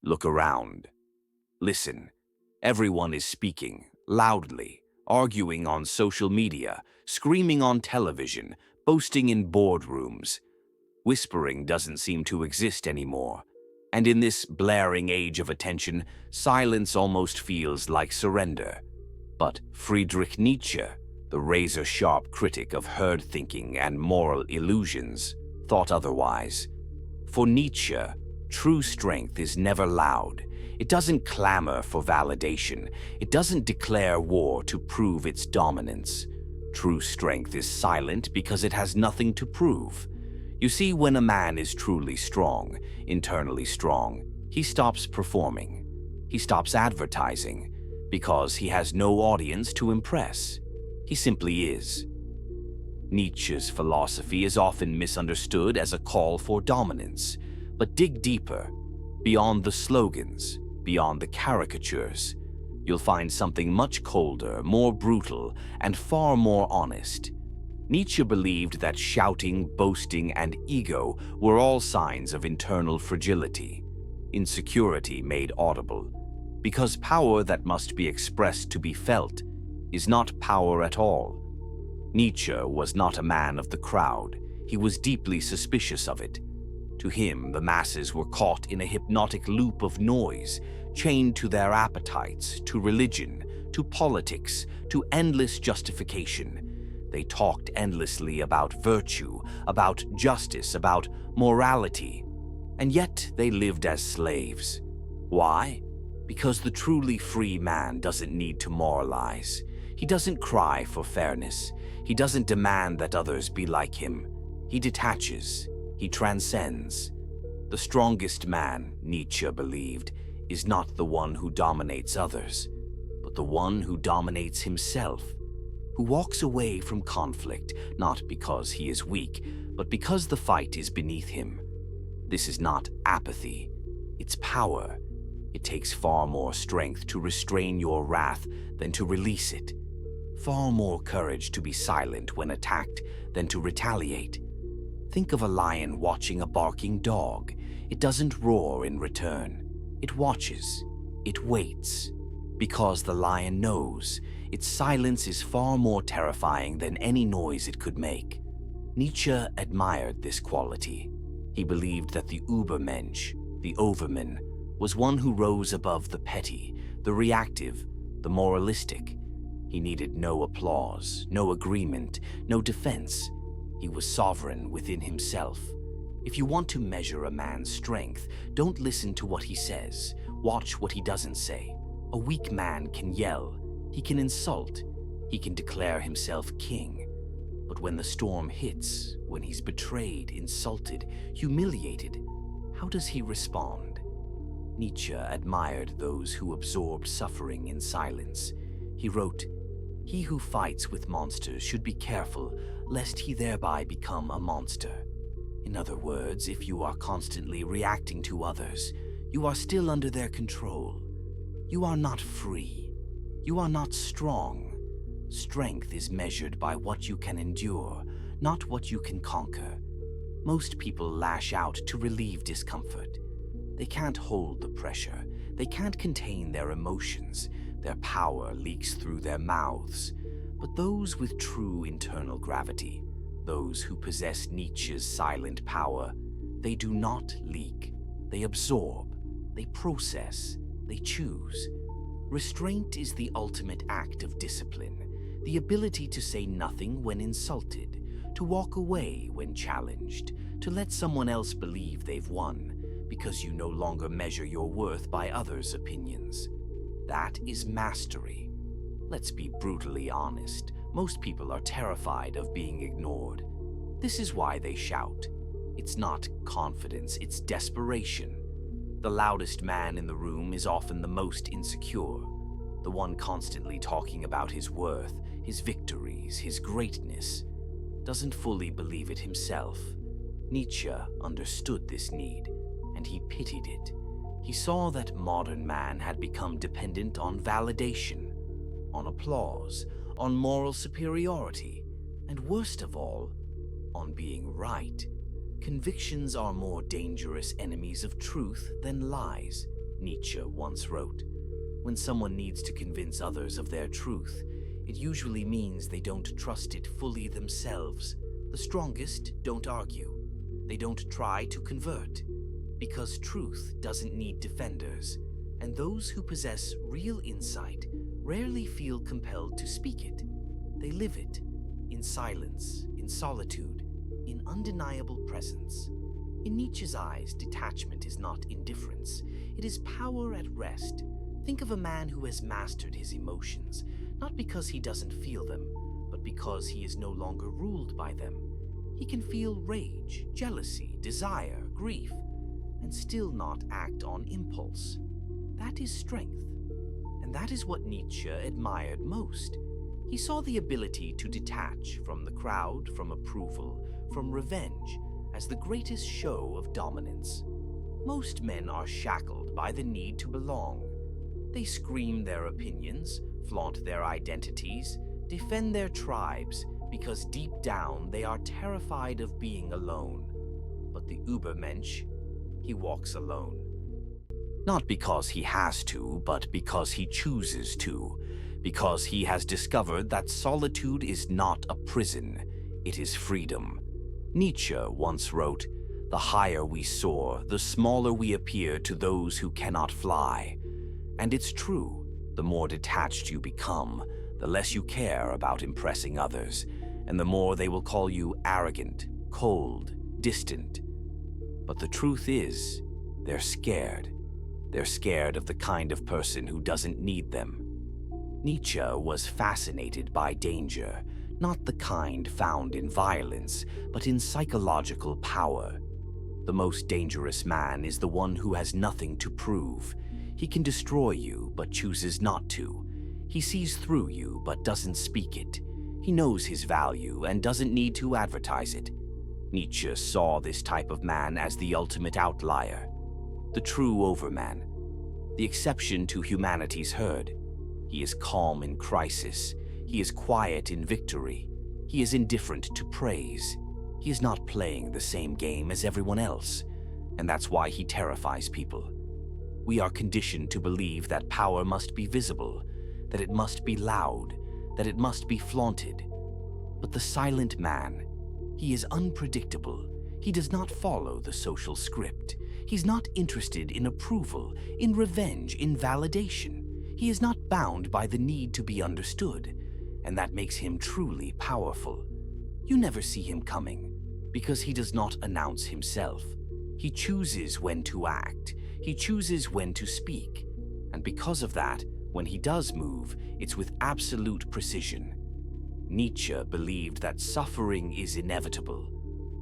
Look around. Listen. Everyone is speaking, loudly, arguing on social media, screaming on television, boasting in boardrooms. Whispering doesn't seem to exist anymore. And in this blaring age of attention, silence almost feels like surrender. But Friedrich Nietzsche, the razor-sharp critic of herd thinking and moral illusions, thought otherwise. For Nietzsche, true strength is never loud. It doesn't clamor for validation. It doesn't declare war to prove its dominance. True strength is silent because it has nothing to prove. You see, when a man is truly strong, internally strong, he stops performing. He stops advertising because he has no audience to impress. He simply is. Nietzsche's philosophy is often misunderstood as a call for dominance, but dig deeper, beyond the slogans, beyond the caricatures, you'll find something much colder, more brutal, and far more honest. Nietzsche believed that shouting, boasting, and ego were all signs of internal fragility, insecurity made audible, because power that must be expressed to be felt is not power at all. Nietzsche was not a man of the crowd. He was deeply suspicious of it. To him, the masses were caught in a hypnotic loop of noise, chained to their appetites, to religion, to politics, to endless justification. They talked endlessly about virtue, about justice, about morality, and yet they lived as slaves. Why? Because the truly free man doesn't need to moralize. He doesn't cry for fairness. He doesn't demand that others be like him. He detaches. He transcends. The strongest man, Nietzsche believed, is not the one who dominates others, but the one who dominates himself, who walks away from conflict, not because he is weak, but because the fight is beneath him. This is not apathy, it's power. It takes far more strength to restrain your wrath than to release it, far more courage to be silent when attacked than to retaliate. Think of a lion watching a barking dog. It doesn't roar in return. It watches. It waits. Because the lion knows its silence is far more terrifying than any noise it could make. Nietzsche admired this quality. He believed that the Übermensch, the overman, was one who rose above the petty, the reactive, the moralistic. He needed no applause, no agreement, no defense. He was sovereign within himself. If you want to measure a man's strength, don't listen to what he says. Watch what he doesn't say. A weak man can yell. He can insult. He can declare himself king. But when the storm hits, when he's betrayed, insulted, humiliated, how does he respond? Nietzsche admired those who absorbed suffering in silence. He wrote, "He who fights with monsters should be careful, lest he thereby become a monster." In other words, if you are constantly reacting to others, you are still under their control. You are not free. You are not strong. Strength is measured by what you can endure, not what you can conquer. Most people lash out to relieve discomfort. They can't hold the pressure. They can't contain their emotions. Their power leaks through their mouths. But those with true internal gravity, those who possess Nietzsche's silent power, they do not leak. They absorb. They process. They choose. Restraint is the ultimate act of discipline, the ability to say nothing when insulted, to walk away when challenged, to let someone else believe they've won, because you no longer measure your worth by others' opinions. That is mastery. Let's be brutally honest. Most people are terrified of being ignored. This is why they shout. It's not confidence, it's desperation. The loudest man in the room is often the most insecure, the one constantly talking about his worth, his victories, his greatness, doesn't fully believe it himself. Nietzsche understood this need, and he pitied it. He saw that modern man had become dependent on validation, on applause, on moral superiority, and worst of all, on being right. Convictions are more dangerous enemies of truth than lies. Nietzsche once wrote. When someone needs to convince others of their truth, it usually means they don't trust it fully themselves. The strongest don't argue. They don't try to convert. Because truth doesn't need defenders, and those who possess real insight rarely feel compelled to speak it. They live it, in silence, in solitude, in undeniable presence. In Nietzsche's eyes, detachment is not indifference. It is power at rest. Think of a man who has mastered his emotions, not because he doesn't feel them, but because he is no longer ruled by them. He can feel rage, jealousy, desire, grief, and still not act on impulse. That is strength. And that is what Nietzsche admired most. He saw the ability to detach from the crowd, from approval, from revenge, as the greatest show of dominance. Most men are shackled by the need to belong. They scream their opinions, flaunt their identities, defend their tribes, because deep down they are terrified of being alone. But the Übermensch, he walks alone. Not because he has to, but because he chooses to. Because he has discovered that solitude is not a prison, it is freedom. Nietzsche once wrote, "The higher we soar, the smaller we appear to those who cannot fly." And it's true, the more detached you become, the less you care about impressing others, and the more they will call you arrogant, cold, distant. But the truth is, they're scared. They're scared of the kind of person who doesn't need them. Nietzsche was fascinated by danger, not the kind found in violence, but in psychological power. The most dangerous man is the one who has nothing to prove. He can destroy you, but chooses not to. He sees through you, but doesn't speak it. He knows his value and doesn't need to advertise it. Nietzsche saw this type of man as the ultimate outlier, the true overman, the exception to humanity's herd. He is calm in crisis. He is quiet in victory. He is indifferent to praise. He is not playing the same game as everyone else, and that's why he terrifies people. We are conditioned to believe that power must be visible, that it must be loud, that it must be flaunted. But the silent man, he is unpredictable. He does not follow the social script. He's not interested in approval, in revenge, in validation. He is not bound by the need to be understood, and that makes him truly powerful. You never see him coming, because he does not announce himself. He chooses when to act. He chooses when to speak. And because of that, when he does move, it's with absolute precision. Nietzsche believed that suffering is inevitable.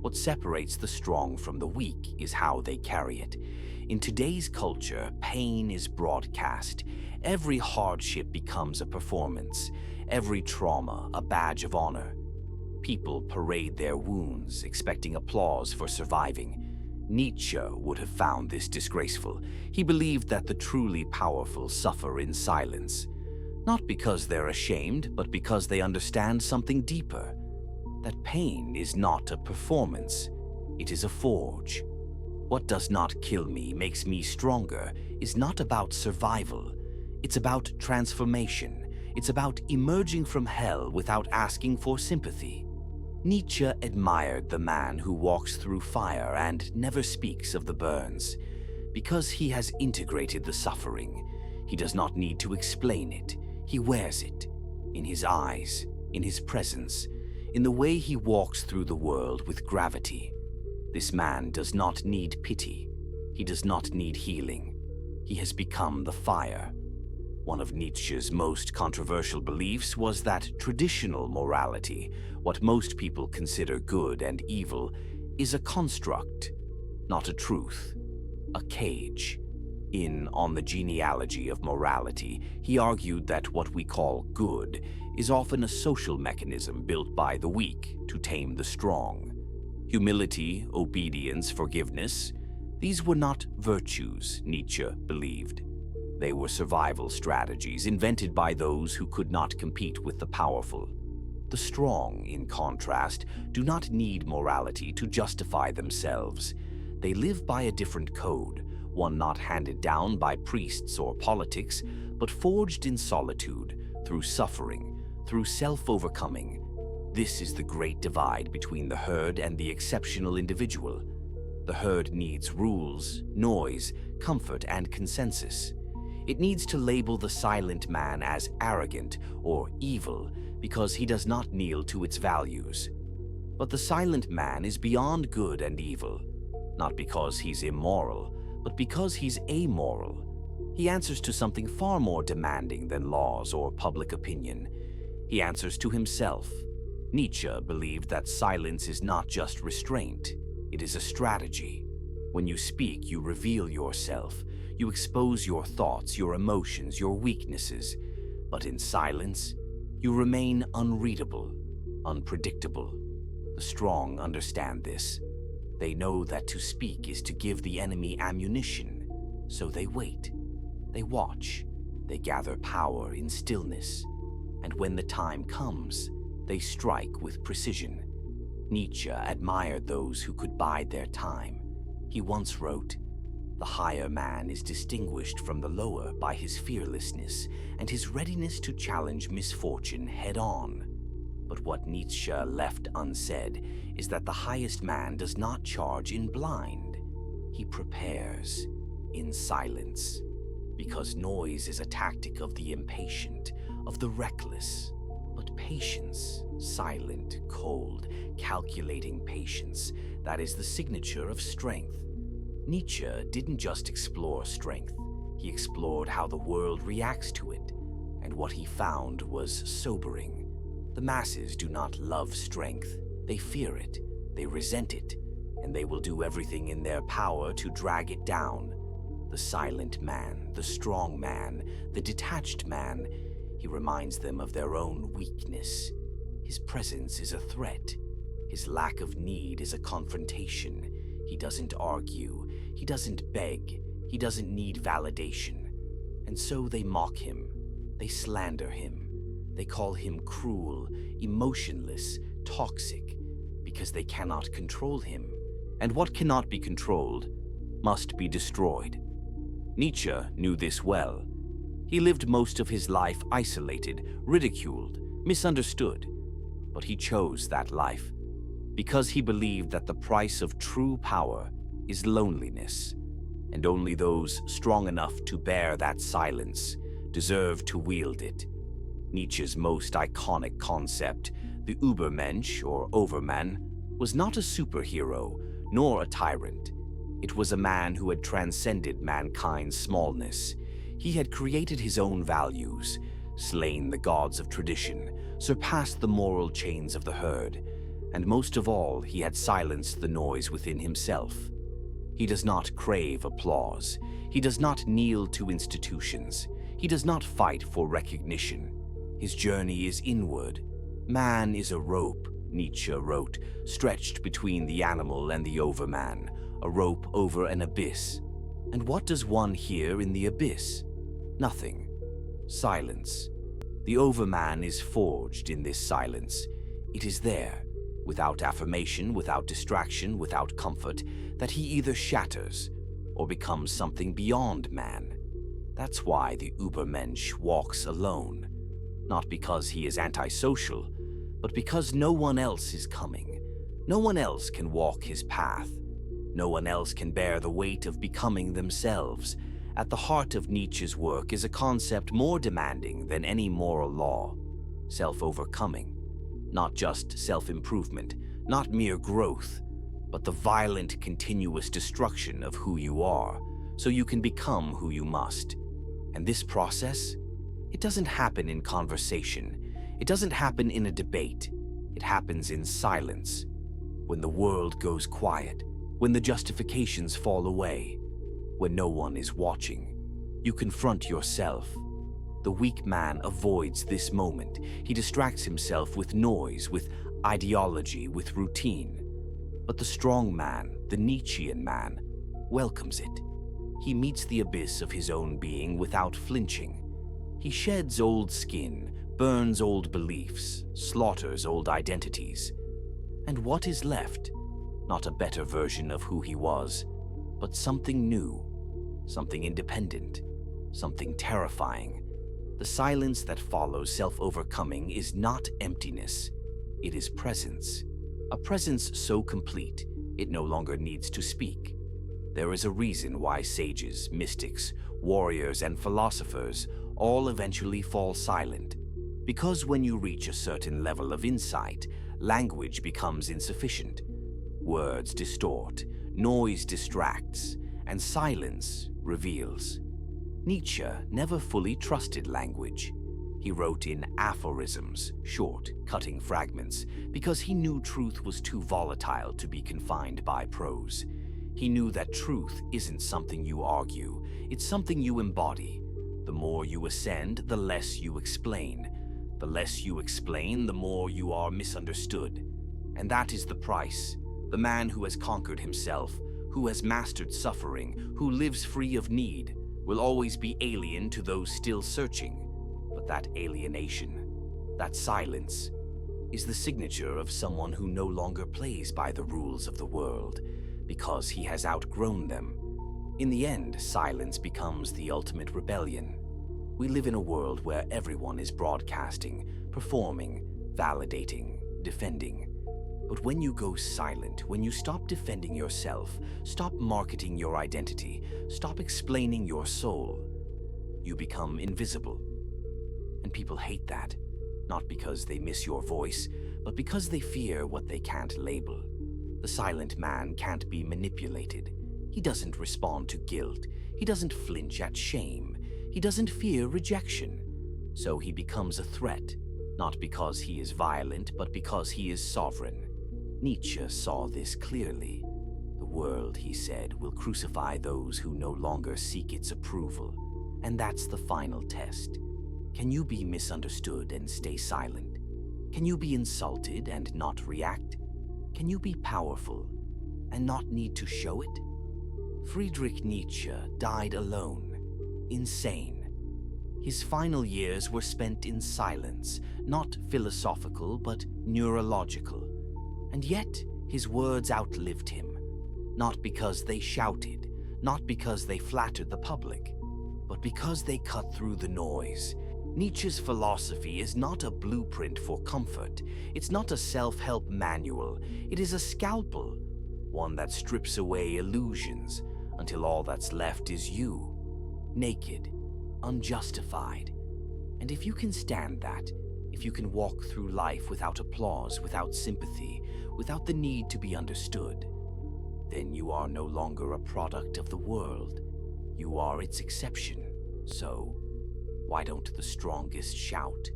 What separates the strong from the weak is how they carry it. In today's culture, pain is broadcast. Every hardship becomes a performance, every trauma a badge of honor. People parade their wounds, expecting applause for surviving. Nietzsche would have found this disgraceful. He believed that the truly powerful suffer in silence, not because they're ashamed, but because they understand something deeper. That pain is not a performance, it is a forge. What does not kill me makes me stronger is not about survival. It's about transformation. It's about emerging from hell without asking for sympathy. Nietzsche admired the man who walks through fire and never speaks of the burns. Because he has integrated the suffering, he does not need to explain it. He wears it, in his eyes, in his presence, in the way he walks through the world with gravity. This man does not need pity. He does not need healing. He has become the fire. One of Nietzsche's most controversial beliefs was that traditional morality, what most people consider good and evil, is a construct, not a truth, a cage. On the genealogy of morality, he argued that what we call good is often a social mechanism built by the weak to tame the strong. Humility, obedience, forgiveness, these were not virtues, Nietzsche believed. They were survival strategies invented by those who could not compete with the powerful. The strong, in contrast, do not need morality to justify themselves. They live by a different code, one not handed down by priests or politics, but forged in solitude, through suffering, through self-overcoming. This is the great divide between the herd and the exceptional individual. The herd needs rules, noise, comfort, and consensus. It needs to label the silent man as arrogant or evil because he does not kneel to its values. But the silent man is beyond good and evil, not because he's immoral, but because he's amoral. He answers to something far more demanding than laws or public opinion. He answers to himself. Nietzsche believed that silence is not just restraint, it is a strategy. When you speak, you reveal yourself. You expose your thoughts, your emotions, your weaknesses. But in silence, you remain unreadable, unpredictable. The strong understand this. They know that to speak is to give the enemy ammunition. So they wait. They watch. They gather power in stillness. And when the time comes, they strike with precision. Nietzsche admired those who could bide their time. He once wrote, "The higher man is distinguished from the lower by his fearlessness and his readiness to challenge misfortune head-on." But what Nietzsche left unsaid is that the highest man does not charge in blind. He prepares in silence. Because noise is a tactic of the impatient, of the reckless. But patience, silent, cold, calculating patience, that is the signature of strength. Nietzsche didn't just explore strength, he explored how the world reacts to it, and what he found was sobering. The masses do not love strength, they fear it, they resent it, and they will do everything in their power to drag it down. The silent man, the strong man, the detached man, he reminds them of their own weakness. His presence is a threat. His lack of need is a confrontation. He doesn't argue. He doesn't beg. He doesn't need validation. And so they mock him. They slander him. They call him cruel, emotionless, toxic, because they cannot control him. And what cannot be controlled must be destroyed. Nietzsche knew this well. He lived most of his life isolated, ridiculed, misunderstood. But he chose that life because he believed that the price of true power is loneliness, and only those strong enough to bear that silence deserve to wield it. Nietzsche's most iconic concept, the Übermensch or Overman, was not a superhero nor a tyrant. It was a man who had transcended mankind's smallness. He had created his own values, slain the gods of tradition, surpassed the moral chains of the herd, and most of all, he had silenced the noise within himself. He does not crave applause. He does not kneel to institutions. He does not fight for recognition. His journey is inward. Man is a rope, Nietzsche wrote, stretched between the animal and the overman, a rope over an abyss. And what does one hear in the abyss? Nothing. Silence. The overman is forged in this silence. It is there, without affirmation, without distraction, without comfort, that he either shatters or becomes something beyond man. That's why the Übermensch walks alone, not because he is antisocial, but because no one else is coming. No one else can walk his path. No one else can bear the weight of becoming themselves. At the heart of Nietzsche's work is a concept more demanding than any moral law: self-overcoming. Not just self-improvement, not mere growth, but the violent, continuous destruction of who you are, so you can become who you must. And this process, it doesn't happen in conversation. It doesn't happen in a debate. It happens in silence. When the world goes quiet, when the justifications fall away, when no one is watching, you confront yourself. The weak man avoids this moment. He distracts himself with noise, with ideology, with routine. But the strong man, the Nietzschean man, welcomes it. He meets the abyss of his own being without flinching. He sheds old skin, burns old beliefs, slaughters old identities. And what is left? Not a better version of who he was, but something new. something independent, something terrifying. The silence that follows self-overcoming is not emptiness, it is presence. A presence so complete, it no longer needs to speak. There is a reason why sages, mystics, warriors, and philosophers all eventually fall silent. Because when you reach a certain level of insight, language becomes insufficient. Words distort, noise distracts, and silence reveals. Nietzsche never fully trusted language. He wrote in aphorisms, short, cutting fragments, because he knew truth was too volatile to be confined by prose. He knew that truth isn't something you argue, it's something you embody. The more you ascend, the less you explain. The less you explain, the more you are misunderstood. And that is the price. The man who has conquered himself, who has mastered suffering, who lives free of need, will always be alien to those still searching. But that alienation, that silence, is the signature of someone who no longer plays by the rules of the world, because he has outgrown them. In the end, silence becomes the ultimate rebellion. We live in a world where everyone is broadcasting, performing, validating, defending. But when you go silent, when you stop defending yourself, stop marketing your identity, stop explaining your soul, you become invisible. And people hate that, not because they miss your voice, but because they fear what they can't label. The silent man can't be manipulated. He doesn't respond to guilt. He doesn't flinch at shame. He doesn't fear rejection. So he becomes a threat, not because he is violent, but because he is sovereign. Nietzsche saw this clearly. The world, he said, will crucify those who no longer seek its approval. And that's the final test. Can you be misunderstood and stay silent? Can you be insulted and not react? Can you be powerful and not need to show it? Friedrich Nietzsche died alone, insane. His final years were spent in silence, not philosophical but neurological. And yet, his words outlived him, not because they shouted, not because they flattered the public, but because they cut through the noise. Nietzsche's philosophy is not a blueprint for comfort. It's not a self-help manual. It is a scalpel, one that strips away illusions until all that's left is you, naked, unjustified. And if you can stand that, if you can walk through life without applause, without sympathy, without the need to be understood, then you are no longer a product of the world. You are its exception. So, why don't the strongest shout?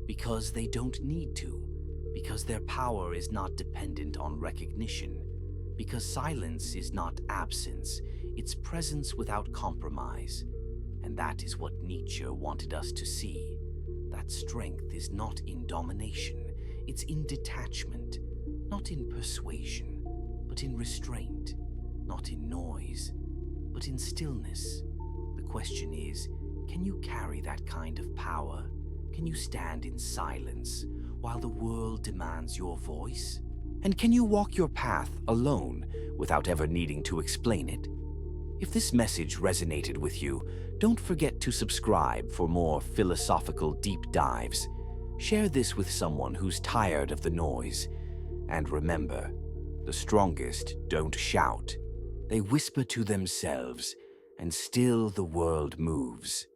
Because they don't need to. Because their power is not dependent on recognition. Because silence is not absence, it's presence without compromise. And that is what Nietzsche wanted us to see. That strength is not in domination, it's in detachment, not in persuasion, but in restraint, not in noise, but in stillness. The question is, can you carry that kind of power? Can you stand in silence while the world demands your voice? And can you walk your path alone without ever needing to explain it? If this message resonated with you, don't forget to subscribe for more philosophical deep dives. Share this with someone who's tired of the noise. And remember, the strongest don't shout. They whisper to themselves, and still the world moves.